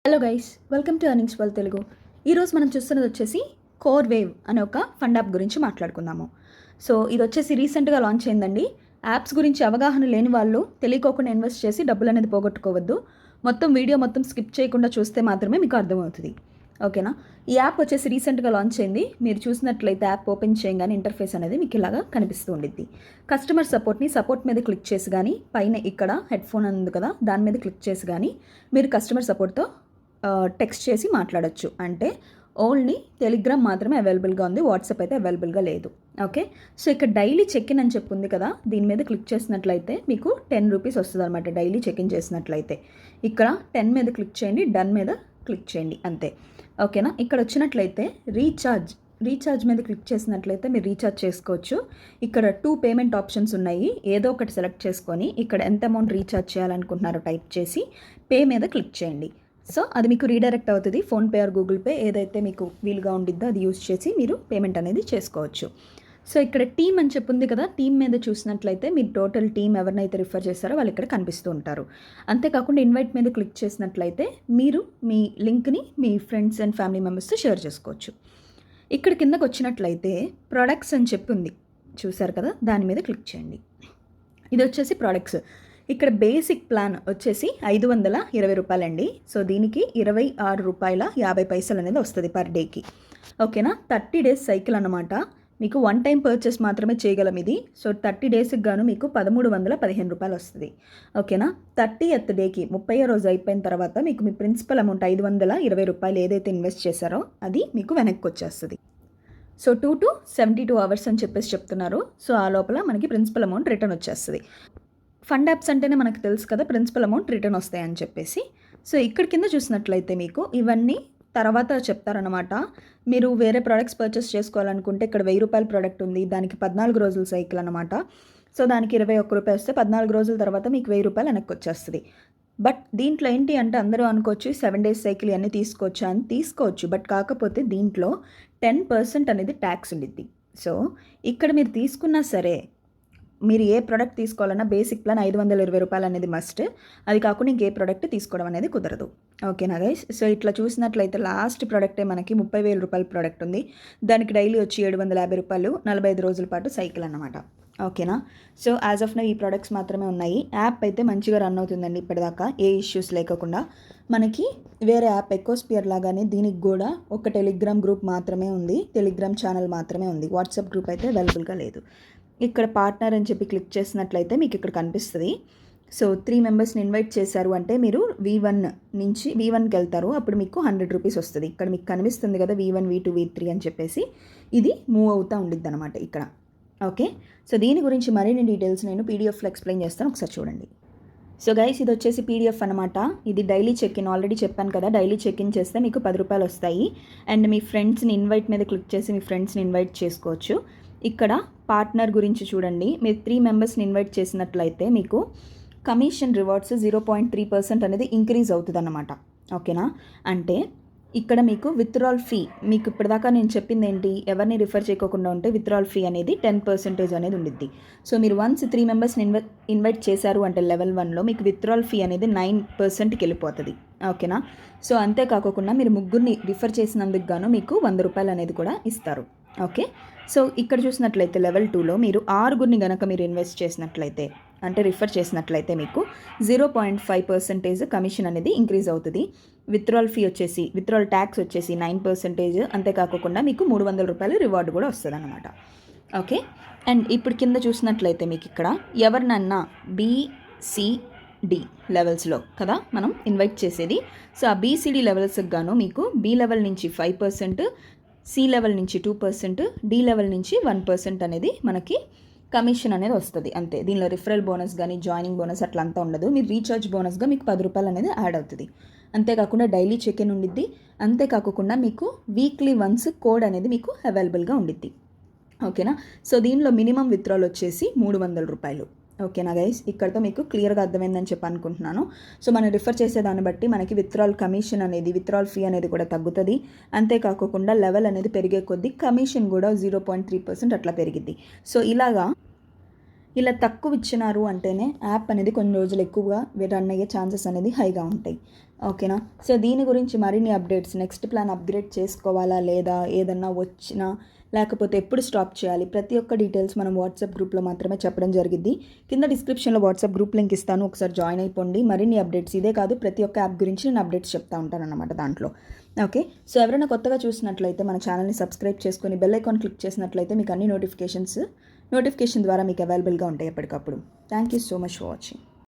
Hello guys, welcome to earnings world Telugu. ఈరోజు మనం చూస్తున్నది వచ్చేసి కోర్ వేవ్ అనే ఒక ఫండ్ యాప్ గురించి మాట్లాడుకుందాము. సో ఇది వచ్చేసి రీసెంట్గా లాంచ్ అయిందండి. యాప్స్ గురించి అవగాహన లేని వాళ్ళు తెలియకోకుండా ఇన్వెస్ట్ చేసి డబ్బులు అనేది పోగొట్టుకోవద్దు. వీడియో మొత్తం స్కిప్ చేయకుండా చూస్తే మాత్రమే మీకు అర్థమవుతుంది. ఓకేనా? ఈ యాప్ వచ్చేసి రీసెంట్గా లాంచ్ అయింది. మీరు చూసినట్లయితే యాప్ ఓపెన్ చేయగానే ఇంటర్ఫేస్ అనేది మీకు ఇలాగా కనిపిస్తూ ఉండిద్ది. కస్టమర్ సపోర్ట్ మీద క్లిక్ చేసి కానీ పైన ఇక్కడ హెడ్ ఫోన్ ఉంది కదా, దాని మీద క్లిక్ చేసి కానీ మీరు కస్టమర్ సపోర్ట్తో టెక్స్ట్ చేసి మాట్లాడొచ్చు. అంటే ఓన్లీ టెలిగ్రామ్ మాత్రమే అవైలబుల్గా ఉంది, వాట్సాప్ అయితే అవైలబుల్గా లేదు. ఓకే, సో ఇక్కడ డైలీ చెక్ ఇన్ అని చెప్పి ఉంది కదా, దీని మీద క్లిక్ చేసినట్లయితే మీకు 10 రూపీస్ వస్తుంది అనమాట. డైలీ చెక్ ఇన్ చేసినట్లయితే ఇక్కడ 10 మీద క్లిక్ చేయండి, డన్ మీద క్లిక్ చేయండి, అంతే. ఓకేనా? ఇక్కడ వచ్చినట్లయితే రీఛార్జ్ మీద క్లిక్ చేసినట్లయితే మీరు రీఛార్జ్ చేసుకోవచ్చు. ఇక్కడ 2 పేమెంట్ ఆప్షన్స్ ఉన్నాయి. ఏదో ఒకటి సెలెక్ట్ చేసుకొని ఇక్కడ ఎంత అమౌంట్ రీఛార్జ్ చేయాలనుకుంటున్నారో టైప్ చేసి పే మీద క్లిక్ చేయండి. సో అది మీకు రీడైరెక్ట్ అవుతుంది. ఫోన్పే ఆర్ గూగుల్ పే ఏదైతే మీకు వీలుగా ఉండిద్దో అది యూజ్ చేసి మీరు పేమెంట్ అనేది చేసుకోవచ్చు. సో ఇక్కడ టీమ్ అని చెప్పింది కదా, టీమ్ మీద చూసినట్లయితే మీరు టోటల్ టీమ్ ఎవరినైతే రిఫర్ చేస్తారో వాళ్ళు ఇక్కడ కనిపిస్తూ ఉంటారు. అంతేకాకుండా ఇన్వైట్ మీద క్లిక్ చేసినట్లయితే మీరు మీ లింక్ని మీ ఫ్రెండ్స్ అండ్ ఫ్యామిలీ మెంబర్స్తో షేర్ చేసుకోవచ్చు. ఇక్కడ కిందకు వచ్చినట్లయితే ప్రొడక్ట్స్ అని చెప్పి ఉంది, చూసారు కదా, దాని మీద క్లిక్ చేయండి. ఇది వచ్చేసి ప్రొడక్ట్స్. ఇక్కడ బేసిక్ ప్లాన్ వచ్చేసి 520 రూపాయలండి. సో దీనికి 26 రూపాయల 50 పైసలు అనేది వస్తుంది పర్ డేకి. ఓకేనా? 30 డేస్ సైకిల్ అనమాట. మీకు 1 టైం పర్చేస్ మాత్రమే చేయగలం ఇది. సో 30 డేస్కి గాను మీకు 1315 రూపాయలు వస్తుంది. ఓకేనా? 30th డేకి 30వ రోజు అయిపోయిన తర్వాత మీకు మీ ప్రిన్సిపల్ అమౌంట్ 520 రూపాయలు ఏదైతే ఇన్వెస్ట్ చేశారో అది మీకు వెనక్కి వచ్చేస్తుంది. సో 2 to 72 అవర్స్ అని చెప్పేసి చెప్తున్నారు. సో ఆ లోపల మనకి ప్రిన్సిపల్ అమౌంట్ రిటర్న్ వచ్చేస్తుంది. ఫండ్ యాప్స్ అంటేనే మనకు తెలుసు కదా, ప్రిన్సిపల్ అమౌంట్ రిటర్న్ వస్తాయని చెప్పేసి. సో ఇక్కడ కింద చూసినట్లయితే మీకు ఇవన్నీ తర్వాత చెప్తారనమాట. మీరు వేరే ప్రోడక్ట్స్ పర్చేస్ చేసుకోవాలనుకుంటే ఇక్కడ 1000 రూపాయల ప్రోడక్ట్ ఉంది, దానికి 14 రోజుల సైకిల్ అనమాట. సో దానికి 21 రూపాయి వస్తే 14 రోజుల తర్వాత మీకు 1000 రూపాయలు వెనక్కి వచ్చేస్తుంది. బట్ దీంట్లో ఏంటి అంటే అందరూ అనుకోవచ్చు 7 డేస్ సైకిల్ అన్నీ తీసుకోవచ్చు అని. తీసుకోవచ్చు, బట్ కాకపోతే దీంట్లో 10% అనేది ట్యాక్స్ ఉండిద్ది. సో ఇక్కడ మీరు తీసుకున్నా సరే, మీరు ఏ ప్రోడక్ట్ తీసుకోవాలన్నా బేసిక్ ప్లాన్ 520 రూపాయలు అనేది మస్ట్. అది కాకుండా ఇంకే ప్రోడక్ట్ తీసుకోవడం అనేది కుదరదు. ఓకేనా గైస్? సో ఇట్లా చూసినట్లయితే లాస్ట్ ప్రోడక్టే మనకి 30,000 రూపాయల ప్రోడక్ట్ ఉంది. దానికి డైలీ వచ్చి 750 రూపాయలు 45 రోజుల పాటు సైకిల్ అన్నమాట. ఓకేనా? సో యాజ్ ఆఫ్ నౌ ఈ ప్రోడక్ట్స్ మాత్రమే ఉన్నాయి. యాప్ అయితే మంచిగా రన్ అవుతుందండి ఇప్పటిదాకా, ఏ ఇష్యూస్ లేకుండా. మనకి వేరే యాప్ ఎకోస్పియర్ లాగానే దీనికి కూడా ఒక టెలిగ్రామ్ గ్రూప్ మాత్రమే ఉంది, టెలిగ్రామ్ ఛానల్ మాత్రమే ఉంది. వాట్సాప్ గ్రూప్ అయితే అవైలబుల్గా లేదు. ఇక్కడ పార్ట్నర్ అని చెప్పి క్లిక్ చేసినట్లయితే మీకు ఇక్కడ కనిపిస్తుంది. సో 3 మెంబర్స్ని ఇన్వైట్ చేశారు అంటే మీరు V1కి వెళ్తారు, అప్పుడు మీకు 100 రూపీస్ వస్తుంది. ఇక్కడ మీకు కనిపిస్తుంది కదా V1, V2, V3 అని చెప్పేసి, ఇది మూవ్ అవుతూ ఉండిద్ది అనమాట ఇక్కడ. ఓకే, సో దీని గురించి మరిన్ని డీటెయిల్స్ నేను పీడిఎఫ్లో ఎక్స్ప్లెయిన్ చేస్తాను, ఒకసారి చూడండి. సో గైస్, ఇది వచ్చేసి పీడిఎఫ్ అనమాట. ఇది డైలీ చెక్ ఇన్, ఆల్రెడీ చెప్పాను కదా, డైలీ చెక్ ఇన్ చేస్తే మీకు 10 రూపాయలు వస్తాయి. అండ్ మీ ఫ్రెండ్స్ని ఇన్వైట్ మీద క్లిక్ చేసి మీ ఫ్రెండ్స్ని ఇన్వైట్ చేసుకోవచ్చు. ఇక్కడ పార్ట్నర్ గురించి చూడండి. మీరు 3 మెంబర్స్ని ఇన్వైట్ చేసినట్లయితే మీకు కమిషన్ రివార్డ్స్ 0.3% అనేది ఇంక్రీజ్ అవుతుంది అన్నమాట. ఓకేనా? అంటే ఇక్కడ మీకు విత్డ్రాల్ ఫీ, మీకు ఇప్పటిదాకా నేను చెప్పింది ఏంటి, ఎవరిని రిఫర్ చేయకుండా ఉంటే విత్డ్రాల్ ఫీ అనేది 10% అనేది ఉండిద్ది. సో మీరు వన్స్ 3 మెంబర్స్ని ఇన్వైట్ చేశారు అంటే లెవెల్ 1లో మీకు విత్డ్రాల్ ఫీ అనేది 9%కి వెళ్ళిపోతుంది. ఓకేనా? సో అంతేకాకుండా మీరు 3 రిఫర్ చేసినందుకు గాను మీకు 100 రూపాయలు అనేది కూడా ఇస్తారు. ఓకే, సో ఇక్కడ చూసినట్లయితే లెవెల్ 2లో మీరు 6 గనక మీరు ఇన్వెస్ట్ చేసినట్లయితే అంటే రిఫర్ చేసినట్లయితే మీకు 0.5% కమిషన్ అనేది ఇంక్రీజ్ అవుతుంది. విత్డ్రాల్ ఫీ వచ్చేసి, విత్డ్రాల్ ట్యాక్స్ వచ్చేసి 9%. అంతేకాకుండా మీకు 300 రూపాయలు రివార్డు కూడా వస్తుంది అన్నమాట. ఓకే, అండ్ ఇప్పుడు కింద చూసినట్లయితే మీకు ఇక్కడ ఎవరినన్నా BCD లెవెల్స్లో కదా మనం ఇన్వైట్ చేసేది. సో ఆ BCD లెవెల్స్కి గాను మీకు B లెవెల్ నుంచి 5%, C లెవెల్ నుంచి 2%, D లెవెల్ నుంచి 1% అనేది మనకి కమిషన్ అనేది వస్తుంది, అంతే. దీనిలో రిఫరల్ బోనస్ కానీ జాయినింగ్ బోనస్ అట్లా అంతా ఉండదు. మీరు రీఛార్జ్ బోనస్గా మీకు 10 రూపాయలు అనేది యాడ్ అవుతుంది. అంతేకాకుండా డైలీ చెక్ ఇన్ ఉండిద్ది. అంతేకాకుండా మీకు వీక్లీ వన్స్ కోడ్ అనేది మీకు అవైలబుల్గా ఉండిద్ది. ఓకేనా? సో దీనిలో మినిమం విత్డ్రాల్ వచ్చేసి 300 రూపాయలు. ఓకేనా గైస్, ఇక్కడతో మీకు క్లియర్గా అర్థమైందని చెప్పి అనుకుంటున్నాను. సో మనం రిఫర్ చేసేదాన్ని బట్టి మనకి విత్డ్రాల్ కమిషన్ అనేది, విత్డ్రాల్ ఫీ అనేది కూడా తగ్గుతుంది. అంతేకాకుండా లెవెల్ అనేది పెరిగే కొద్దీ కమిషన్ కూడా 0.3% అట్లా పెరిగిద్ది. సో ఇలా తక్కువ ఇచ్చినారు అంటేనే యాప్ అనేది కొన్ని రోజులు ఎక్కువగా రన్ అయ్యే ఛాన్సెస్ అనేది హైగా ఉంటాయి. ఓకేనా? సో దీని గురించి మరిన్ని అప్డేట్స్, నెక్స్ట్ ప్లాన్ అప్గ్రేడ్ చేసుకోవాలా లేదా, ఏదన్నా వచ్చినా లేకపోతే ఎప్పుడు స్టాప్ చేయాలి, ప్రతి ఒక్క డీటెయిల్స్ మనం వాట్సాప్ గ్రూప్లో మాత్రమే చెప్పడం జరిగింది. కింద డిస్క్రిప్షన్లో వాట్సాప్ గ్రూప్ లింక్ ఇస్తాను, ఒకసారి జాయిన్ అయిపోండి. మరిన్ని అప్డేట్స్, ఇదే కాదు ప్రతి ఒక్క యాప్ గురించి నేను అప్డేట్స్ చెప్తా ఉంటాను అన్నమాట దాంట్లో. ఓకే, సో ఎవరైనా కొత్తగా చూసినట్లయితే మన ఛానల్ని సబ్స్క్రైబ్ చేసుకొని బెల్ ఐకాన్ క్లిక్ చేసినట్లయితే మీకు అన్ని నోటిఫికేషన్ ద్వారా మీకు అవైలబుల్గా ఉంటాయి ఎప్పటికప్పుడు. Thank you so much for watching.